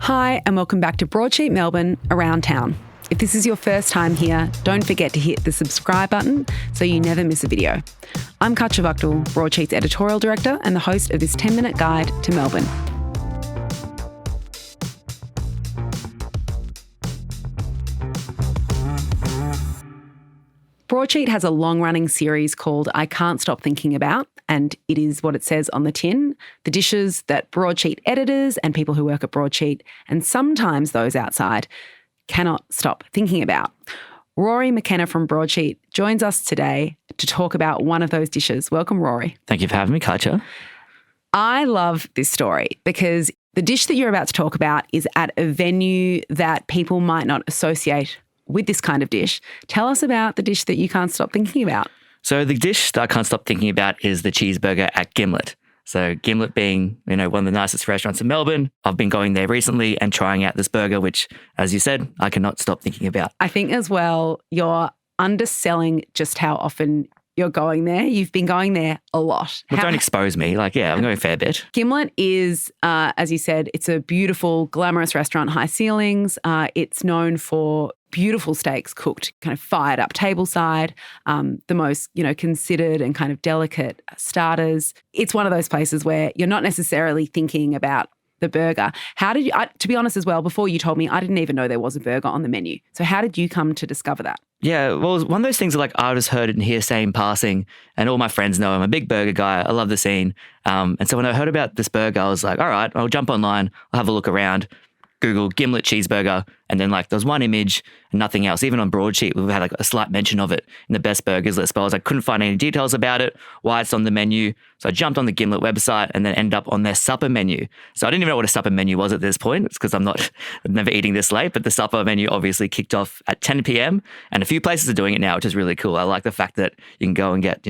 Hi, and welcome back to Broadsheet Melbourne Around Town. If this is your first time here, don't forget to hit the subscribe button so you never miss a video. I'm Katja Vakdal, Broadsheet's editorial director and the host of this 10-minute guide to Melbourne. Broadsheet has a long-running series called I Can't Stop Thinking About, and it is what it says on the tin, the dishes that Broadsheet editors and people who work at Broadsheet, and sometimes those outside, cannot stop thinking about. Rory McKenna from Broadsheet joins us today to talk about one of those dishes. Welcome, Rory. Thank you for having me, Katja. I love this story because the dish that you're about to talk about is at a venue that people might not associate with this kind of dish. Tell us about the dish that you can't stop thinking about. So the dish that I can't stop thinking about is the cheeseburger at Gimlet. So Gimlet being, one of the nicest restaurants in Melbourne. I've been going there recently and trying out this burger, which, as you said, I cannot stop thinking about. I think as well, you're underselling just how often you're going there. You've been going there a lot. Well, don't expose me. I'm going a fair bit. Gimlet is, as you said, it's a beautiful, glamorous restaurant, high ceilings. It's known for beautiful steaks cooked kind of fired up tableside, the most, considered and kind of delicate starters. It's one of those places where you're not necessarily thinking about the burger. How did you, to be honest as well, before you told me, I didn't even know there was a burger on the menu. So how did you come to discover that? Yeah, well, it was one of those things that I just heard it and hearsay in passing, and all my friends know I'm a big burger guy. I love the scene. And so when I heard about this burger, I was like, all right, I'll jump online. I'll have a look around. Google Gimlet cheeseburger, and then there was one image and nothing else. Even on Broadsheet, we've had a slight mention of it in the best burgers list, but I couldn't find any details about it, why it's on the menu. So I jumped on the Gimlet website and then ended up on their supper menu. So I didn't even know what a supper menu was at this point. It's because I'm never eating this late, but the supper menu obviously kicked off at 10 p.m. and a few places are doing it now, which is really cool. I like the fact that you can go and get,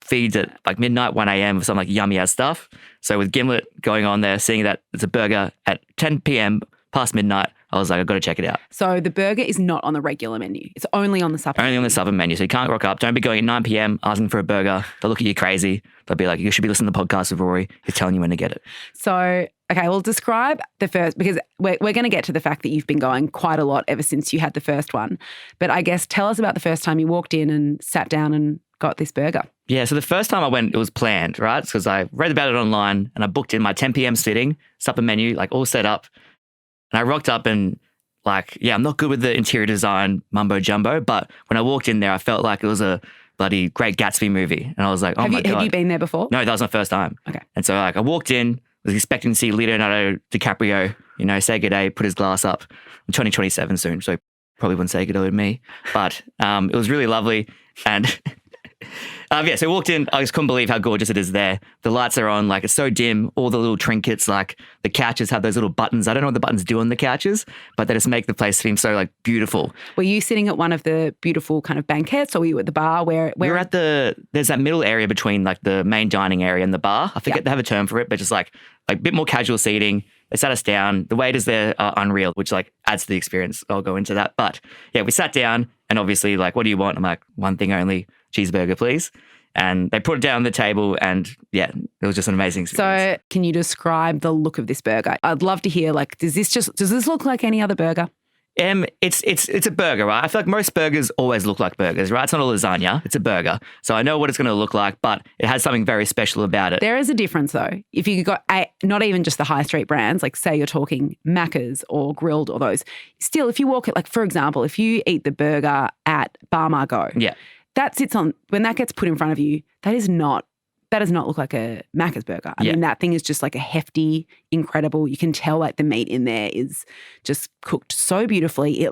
feeds at midnight, 1 a.m. with some yummy ass stuff. So with Gimlet going on there, seeing that it's a burger at 10 p.m. past midnight, I was like, I've got to check it out. So the burger is not on the regular menu. It's only on the supper menu. Only on the supper menu. So you can't rock up. Don't be going at 9 p.m. asking for a burger. They'll look at you crazy. They'll be like, you should be listening to the podcast with Rory. He's telling you when to get it. So, okay, well, describe the first, because we're going to get to the fact that you've been going quite a lot ever since you had the first one. But I guess tell us about the first time you walked in and sat down and got this burger. Yeah, so the first time I went, it was planned, right? Because I read about it online and I booked in my 10 p.m. sitting, supper menu, all set up. And I rocked up and I'm not good with the interior design mumbo jumbo, but when I walked in there, I felt like it was a bloody Great Gatsby movie. And I was like, oh my God. Have you been there before? No, that was my first time. Okay. And so I walked in, was expecting to see Leonardo DiCaprio, say good day, put his glass up. I'm 2027 soon, so probably wouldn't say good day to me. But it was really lovely. And so I walked in, I just couldn't believe how gorgeous it is there. The lights are on, it's so dim, all the little trinkets, the couches have those little buttons. I don't know what the buttons do on the couches, but they just make the place seem so beautiful. Were you sitting at one of the beautiful kind of banquettes, or were you at the bar where we were at there's that middle area between the main dining area and the bar. I forget they have a term for it, but just a bit more casual seating. They sat us down. The waiters there are unreal, which adds to the experience. I'll go into that. But yeah, we sat down and obviously what do you want? I'm like, one thing only, cheeseburger, please. And they put it down on the table and it was just an amazing experience. So can you describe the look of this burger? I'd love to hear, does this look like any other burger? It's a burger, right? I feel like most burgers always look like burgers, right? It's not a lasagna, it's a burger. So I know what it's going to look like, but it has something very special about it. There is a difference though. If you got not even just the high street brands, say you're talking Macca's or Grilled or those, still if you walk it, for example, if you eat the burger at Bar Margot, that sits on, when that gets put in front of you, that does not look like a Macca's burger. I mean, that thing is just a hefty, incredible. You can tell the meat in there is just cooked so beautifully.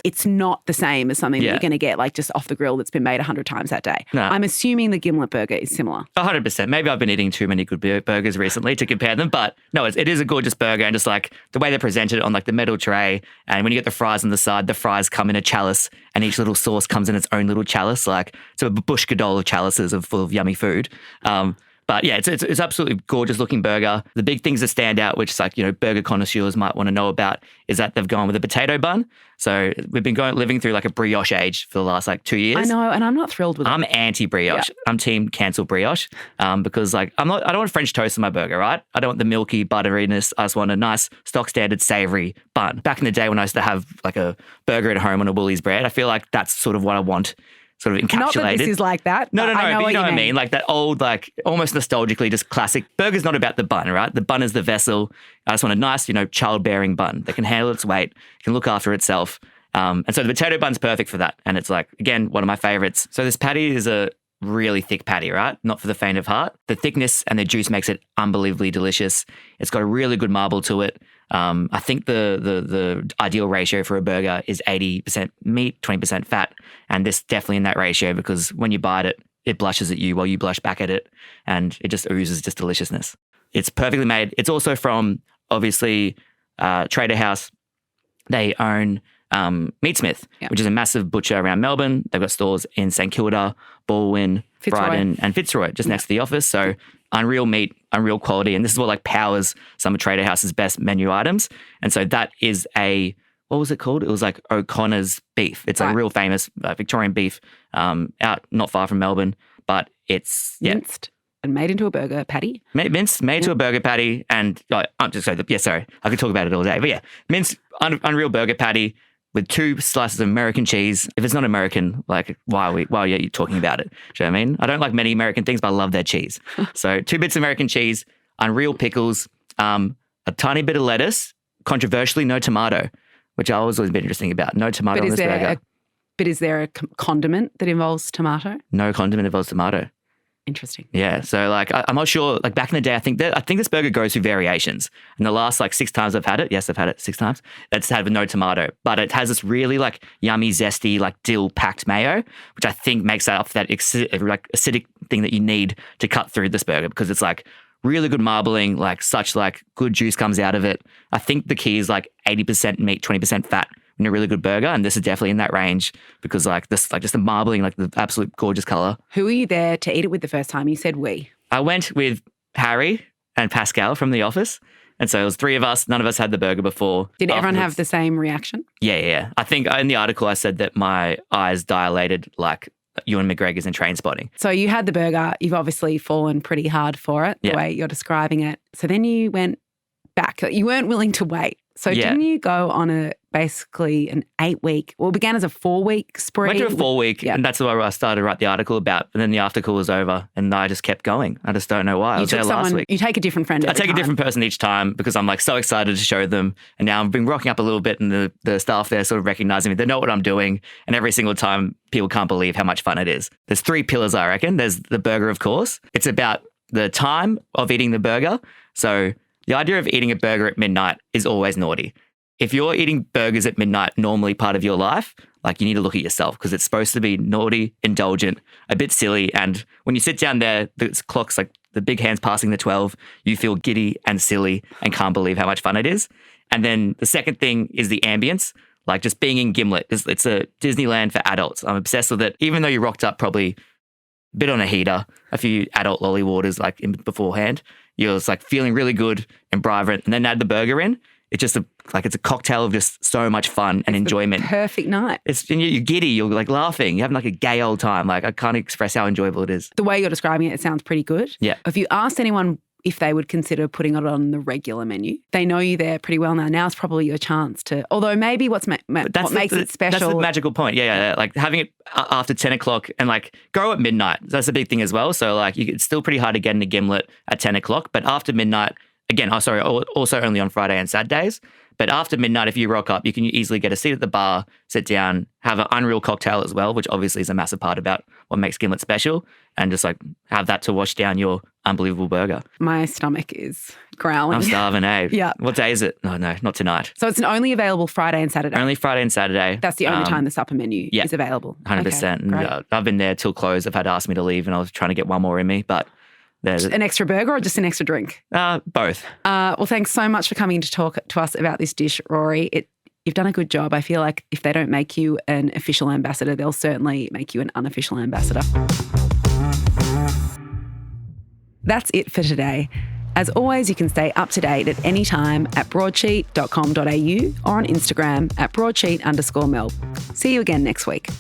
It's not the same as something that you're going to get just off the grill that's been made 100 times that day. No. I'm assuming the Gimlet burger is similar. 100%. Maybe I've been eating too many good burgers recently to compare them, but no, it is a gorgeous burger, and just the way they present it on the metal tray, and when you get the fries on the side, the fries come in a chalice and each little sauce comes in its own little chalice, so a bush gadol of chalices full of yummy food. But yeah, it's absolutely gorgeous looking burger. The big things that stand out, which is like, burger connoisseurs might want to know about, is that they've gone with a potato bun. So we've been living through like a brioche age for the last like 2 years. I know, and I'm not thrilled with it. I'm anti-brioche. Yeah. I'm team cancel brioche because like I don't want French toast in my burger, right? I don't want the milky butteriness. I just want a nice stock standard savory bun. Back in the day when I used to have like a burger at home on a Woolies bread, I feel like that's sort of what I want. Sort of encapsulated. Not that this is like that. No, but you know what I mean? Like that old, like almost nostalgically just classic. Burger's not about the bun, right? The bun is the vessel. I just want a nice, childbearing bun that can handle its weight, can look after itself. And so the potato bun's perfect for that. And it's like, again, one of my favorites. So this patty is a really thick patty, right? Not for the faint of heart. The thickness and the juice makes it unbelievably delicious. It's got a really good marble to it. I think the ideal ratio for a burger is 80% meat, 20% fat. And this definitely in that ratio because when you bite it, it blushes at you while you blush back at it. And it just oozes just deliciousness. It's perfectly made. It's also from, obviously, Trader House. They own Meatsmith, which is a massive butcher around Melbourne. They've got stores in St Kilda, Baldwin, Brighton, and Fitzroy, just next to the office. So unreal meat, unreal quality. And this is what like powers some of Trader House's best menu items. And so that is what was it called? It was like O'Connor's beef. It's a real famous Victorian beef out not far from Melbourne, but it's minced and made into a burger patty. Minced, made into a burger patty. And I'm just sorry, I could talk about it all day. But yeah, minced, unreal burger patty with 2 slices of American cheese. If it's not American, like why are you talking about it? Do you know what I mean? I don't like many American things, but I love their cheese. So 2 bits of American cheese, unreal pickles, a tiny bit of lettuce, controversially no tomato, which I always been interesting about. No tomato on this burger. But is there a condiment that involves tomato? No condiment involves tomato. Interesting. Yeah. So like, I'm not sure, like back in the day, I think this burger goes through variations. And the last like 6 times I've had it, yes, I've had it 6 times, it's had with no tomato, but it has this really like yummy, zesty, like dill packed mayo, which I think makes that up for that acidic thing that you need to cut through this burger because it's like really good marbling, like such like good juice comes out of it. I think the key is like 80% meat, 20% fat. In a really good burger, and this is definitely in that range because like this, like just the marbling, like the absolute gorgeous color. Who were you there to eat it with the first time? You said we. I went with Harry and Pascal from the office, and so it was 3 of us. None of us had the burger before. Did everyone have the same reaction? Yeah. I think in the article I said that my eyes dilated like Ewan McGregor's in Trainspotting. So you had the burger. You've obviously fallen pretty hard for it, the way you're describing it. So then you went back. You weren't willing to wait. So didn't you go on basically an 8-week, well, it began as a 4-week spree? Went to a 4-week, and that's where I started to write the article about. And then the article was over, and I just kept going. I just don't know why. I was there last week. You take a different friend every time. I take a different person each time because I'm like so excited to show them. And now I've been rocking up a little bit, and the staff there sort of recognizing me. They know what I'm doing, and every single time people can't believe how much fun it is. There's 3 pillars, I reckon. There's the burger, of course. It's about the time of eating the burger. So the idea of eating a burger at midnight is always naughty. If you're eating burgers at midnight, normally part of your life, like you need to look at yourself because it's supposed to be naughty, indulgent, a bit silly. And when you sit down there, the clock's like the big hand's passing the 12, you feel giddy and silly and can't believe how much fun it is. And then the second thing is the ambience, like just being in Gimlet. It's a Disneyland for adults. I'm obsessed with it. Even though you rocked up probably a bit on a heater, a few adult lolly waters like beforehand, you're just like feeling really good and vibrant. And then add the burger in. It's just it's a cocktail of just so much fun and enjoyment. Perfect night. And you're giddy, you're like laughing, you're having like a gay old time. Like I can't express how enjoyable it is. The way you're describing it sounds pretty good. Yeah. If you asked anyone if they would consider putting it on the regular menu, they know you there pretty well now. Now's probably your chance to, although maybe what makes it special. That's the magical point. Yeah. Like having it after 10 o'clock and like go at midnight. That's a big thing as well. So like it's still pretty hard to get into Gimlet at 10 o'clock, but after midnight, again, also only on Friday and Saturdays. But after midnight, if you rock up, you can easily get a seat at the bar, sit down, have an unreal cocktail as well, which obviously is a massive part about what makes Gimlet special, and just like have that to wash down your unbelievable burger. My stomach is growling. I'm starving, eh? Yeah. What day is it? No, not tonight. So it's only available Friday and Saturday? Only Friday and Saturday. That's the only time the supper menu is available? 100%. Okay, and, I've been there till close. I've had to ask me to leave and I was trying to get one more in me, but... An extra burger or just an extra drink? Both. Well, thanks so much for coming to talk to us about this dish, Rory. You've done a good job. I feel like if they don't make you an official ambassador, they'll certainly make you an unofficial ambassador. That's it for today. As always, you can stay up to date at any time at broadsheet.com.au or on Instagram at broadsheet_Mel. See you again next week.